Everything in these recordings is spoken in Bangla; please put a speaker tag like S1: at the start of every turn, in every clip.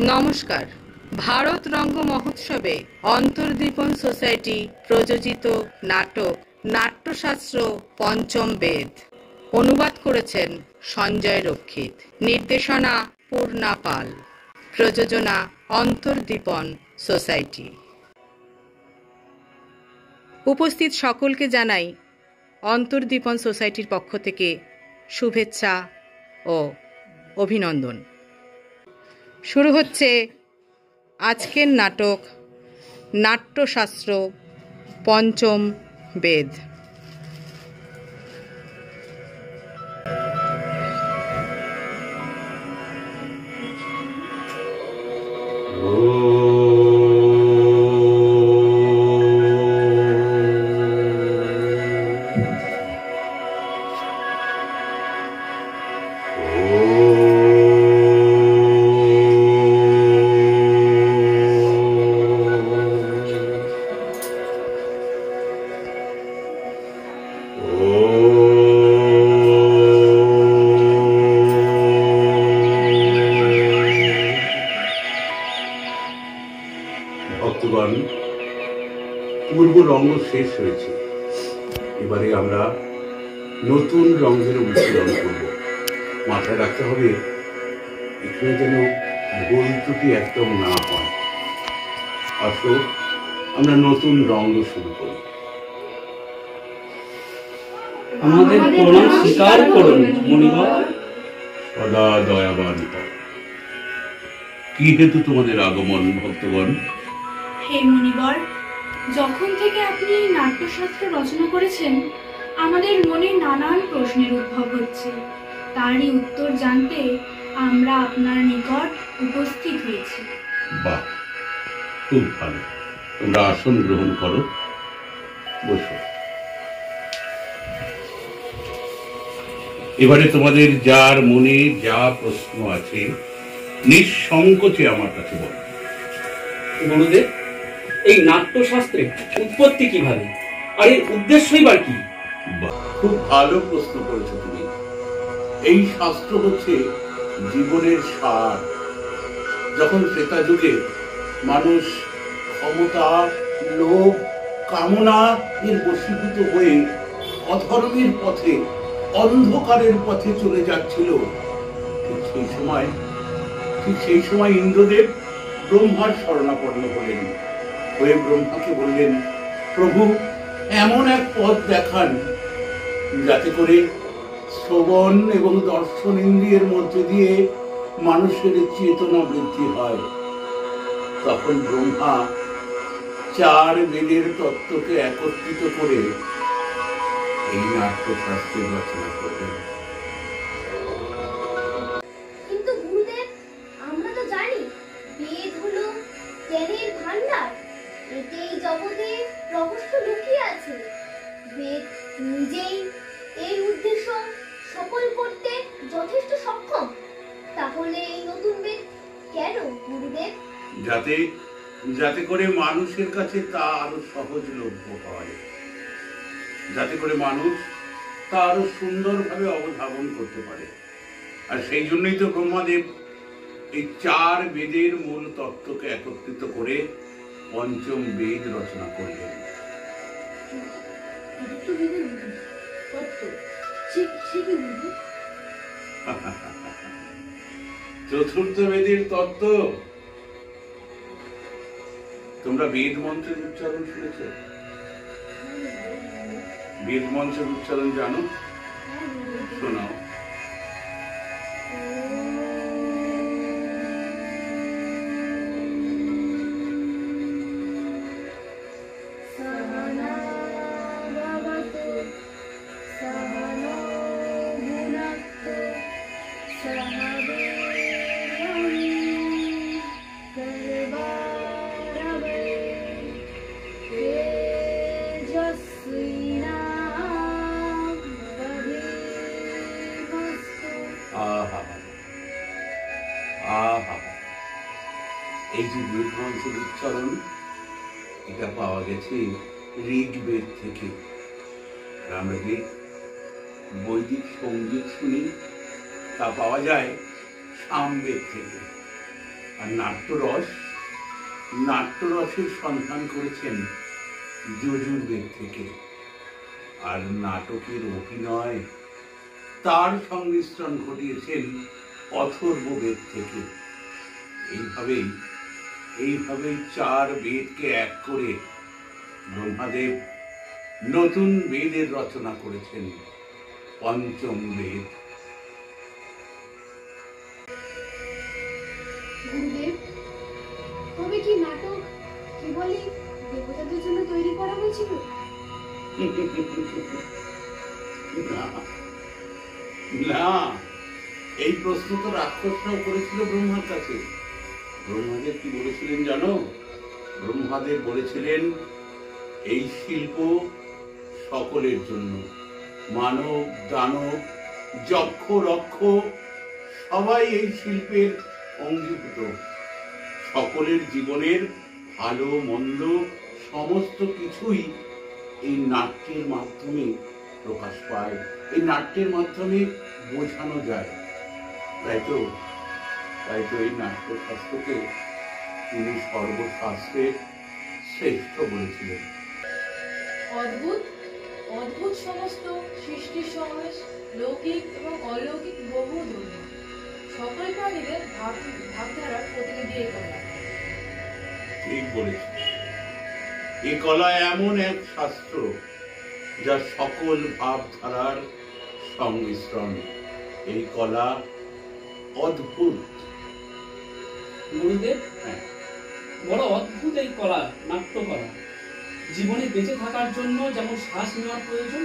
S1: নমস্কার। ভারত রঙ্গ মহোৎসবে অন্তর্দীপন সোসাইটি প্রযোজিত নাটক নাট্যশাস্ত্র পঞ্চম বেদ অনুবাদ করেছেন সঞ্জয় রক্ষিত, নির্দেশনা পূর্ণা পাল, প্রযোজনা অন্তর্দীপন সোসাইটি। উপস্থিত সকলকে জানাই অন্তর্দীপন সোসাইটির পক্ষ থেকে শুভেচ্ছা ও অভিনন্দন। শুরু হচ্ছে আজকের নাটক নাট্যশাস্ত্র পঞ্চম বেদ।
S2: ভক্তগণ, পূর্ব রঙ্গ শেষ হয়েছে। এবারে আমরা নতুন রঙের অনুশীলন করব। মাথায় রাখতে হবে এখানে যেন ভুল ত্রুটি একদম না হয়। আসো আমরা নতুন রঙ শুরু করি।
S3: আমাদের প্রণাম স্বীকার করুন মুনিবর।
S2: সদা দয়াবান হও। কি হেতু তোমাদের আগমন ভক্তগণ?
S4: হে মুনিবর, যখন থেকে আপনি নাট্যশাস্ত্র রচনা করেছেন আমাদের মনে নানান প্রশ্নের উদ্ভব হচ্ছে। তারই উত্তর জানতে আমরা আপনার নিকট উপস্থিত হয়েছি।
S2: বাহ, খুব ভালো। তোমরা আসন গ্রহণ করো, বসো। এবারে তোমাদের যার মনে যা প্রশ্ন আছে নিঃসংকোচে আমার কাছে বলো।
S3: গুরুদেব, এই নাট্যশাস্ত্রের উৎপত্তি কিভাবে, আর এর উদ্দেশ্যই বা কি?
S2: খুব ভালো প্রশ্ন করেছো তুমি। এই শাস্ত্র হচ্ছে জীবনের সার। যখন ত্রেতা যুগে মানুষ ক্ষমতা, লোভ, কামনা এর বশীভূত হয়ে অধর্মের পথে, অন্ধকারের পথে চলে যাচ্ছিল, ঠিক সেই সময় ইন্দ্রদেব ব্রহ্মার শরণাপন্ন হলেন। হয়ে ব্রহ্মাকে বললেন, প্রভু এমন এক পথ দেখান যাতে করে শ্রবণ এবং দর্শন ইন্দ্রিয়ের মধ্যে দিয়ে মানুষের চেতনা বৃদ্ধি হয়। তখন ব্রহ্মা চার বেদের তত্ত্বকে একত্রিত করে এই নাট্যশাস্ত্রের রচনা করলেন।
S5: কিন্তু গুরুদেব, আমরা তো জানি বেদ হলো জ্ঞানের ভান্ডার। এতেই জগতে রহস্য লুকিয়ে আছে। বেদ নিজেই এই উদ্দেশ্য সফল করতে যথেষ্ট সক্ষম। তাহলে এই নতুন বেদ কেন গুরুদেব?
S2: যাতে করে মানুষের কাছে তা আরো সহজলভ্য হয়, যাতে করে মানুষ তা আরো সুন্দরভাবে অবধারণ করতে পারে। আর সেই জন্যই তো ব্রহ্মাদেব এই চার বেদের মূল তত্ত্বকে একত্রিত করে পঞ্চম বেদ রচনা করলেন। চতুর্থ বেদের তত্ত্ব। তোমরা বেদ মন্ত্রের উচ্চারণ শুনেছ? বেদ মন্ত্রের উচ্চারণ জানো? শোনাও। এই যে বেদ মন্ত্রের উচ্চারণ, এটা পাওয়া গেছে ঋগ্বেদ থেকে। আমরা যে বৈদিক সঙ্গীত শুনি তা পাওয়া যায় সামবেদ থেকে। আর নাট্যরসের সন্ধান করেছেন যজুর্বেদ থেকে। আর নাটকের অভিনয় তার সংমিশ্রণ ঘটিয়েছেন অথর্ববেদ থেকে। এইভাবেই 4 বেদকে এক করে ব্রহ্মাদেব নতুন বেদের রচনা করেছেন, পঞ্চম বেদ।
S5: গুরুদেব, তবে কি নাটক কেবলই দেবতাদের জন্য তৈরি করা হয়েছিল?
S2: না, এই প্রশ্ন তো রাক্ষসরাও করেছিল ব্রহ্মার কাছে। ব্রহ্মাদেব কি বলেছিলেন জানো? ব্রহ্মাদেব বলেছিলেন এই শিল্প সকলের জন্য, মানব দানব যক্ষ রক্ষ সবাই এই শিল্পের অঙ্গীভূত। সকলের জীবনের ভালো মন্দ সমস্ত কিছুই এই নাট্যের মাধ্যমে প্রকাশ পায়, এই নাট্যের মাধ্যমে বোঝানো যায়। তাই তো এই নাট্যশাস্ত্রকে তিনি সর্বশাস্ত্রের শ্রেষ্ঠ বলেছিলেন।
S6: অদ্ভুত অদ্ভুত সমস্ত সৃষ্টি সমাবেশ, লৌকিক এবং অলৌকিক বহু ধর্ম, সকল প্রাণীদের ভাবধারার প্রতিনিধি এই কলা।
S2: ঠিক বলেছি। এই কলা এমন এক শাস্ত্র যা সকল ভাবধারার সংমিশ্রণ। এই কলা অদ্ভুত।
S3: গুরুদেব, বড় অদ্ভুত এই কলা, নাট্যকলা। জীবনে বেঁচে থাকার জন্য যেমন শ্বাস নেওয়ার প্রয়োজন,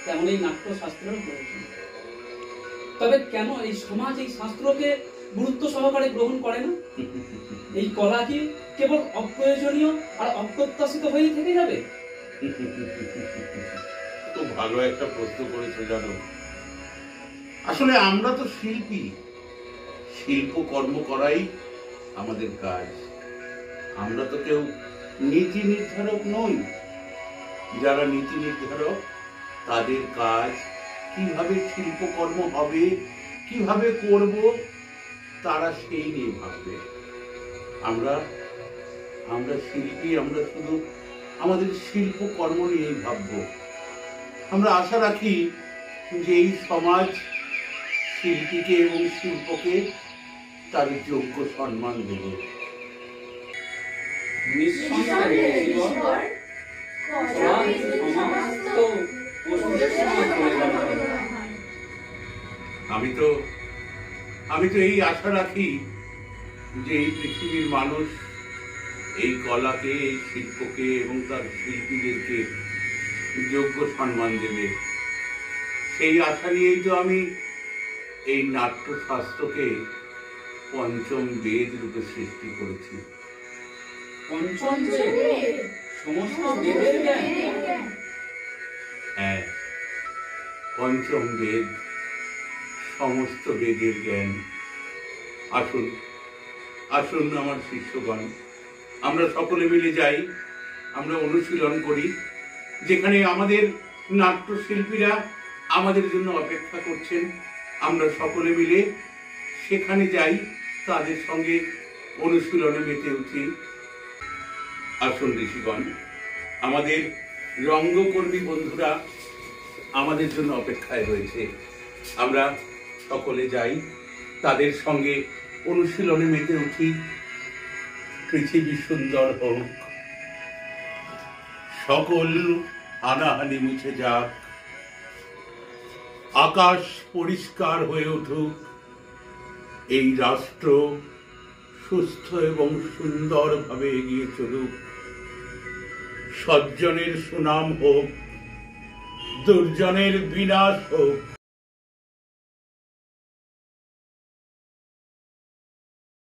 S3: তেমন এই নাট্যশাস্ত্রেরও প্রয়োজন। তবে কেন এই সমাজ এই শাস্ত্রকে গুরুত্ব সহকারে গ্রহণ করে না? এই কলা কি কেবল অপ্রয়োজনীয় আর অপ্রত্যাশিত হয়েই থেকে যাবে?
S2: তো ভালো একটা প্রশ্ন করেছো জানো। আসলে আমরা তো শিল্পী, শিল্প কর্ম করাই আমাদের কাজ। আমরা তো কেউ নীতি নির্ধারক নই। যারা নীতি নির্ধারক তাদের কাজ কিভাবে শিল্পকর্ম হবে, কিভাবে করব, তারা সেই নিয়ে ভাববে। আমরা শিল্পী, আমরা শুধু আমাদের শিল্পকর্ম নিয়েই ভাববো। আমরা আশা রাখি যে এই সমাজ শিল্পীকে এবং শিল্পকে তার যোগ্য সম্মান দেবে। আমি তো এই আশা রাখি যে এই পৃথিবীর মানুষ এই কলাকে, এই শিল্পকে এবং তার শিল্পীদেরকে যোগ্য সম্মান দেবে। সেই আশা নিয়েই তো আমি এই নাট্যশাস্ত্রকে পঞ্চম বেদ রূপে সৃষ্টি করেছি।
S3: পঞ্চম বেদ, সমস্ত বেদের জ্ঞান।
S2: হ্যাঁ, পঞ্চম বেদ, সমস্ত বেদের জ্ঞান। আসুন আমার শিষ্যগণ, আমরা সকলে মিলে যাই, আমরা অনুশীলন করি। যেখানে আমাদের নাট্যশিল্পীরা আমাদের জন্য অপেক্ষা করছেন, আমরা সকলে মিলে সেখানে যাই, তাদের সঙ্গে অনুশীলনে মেতে উঠি। আসুন ঋষিগণ, আমাদের রঙ্গকর্মী বন্ধুরা আমাদের জন্য অপেক্ষায় রয়েছে। আমরা সকলে যাই, তাদের সঙ্গে অনুশীলনে মেতে উঠি। পৃথিবী সুন্দর হোক, সকল হানাহানি মুছে যাক, আকাশ পরিষ্কার হয়ে উঠুক, এই রাষ্ট্র সুস্থ এবং সুন্দরভাবে এগিয়ে চলুক, সজ্জনের সুনাম হোক, দুর্জনের বিনাশ হোক।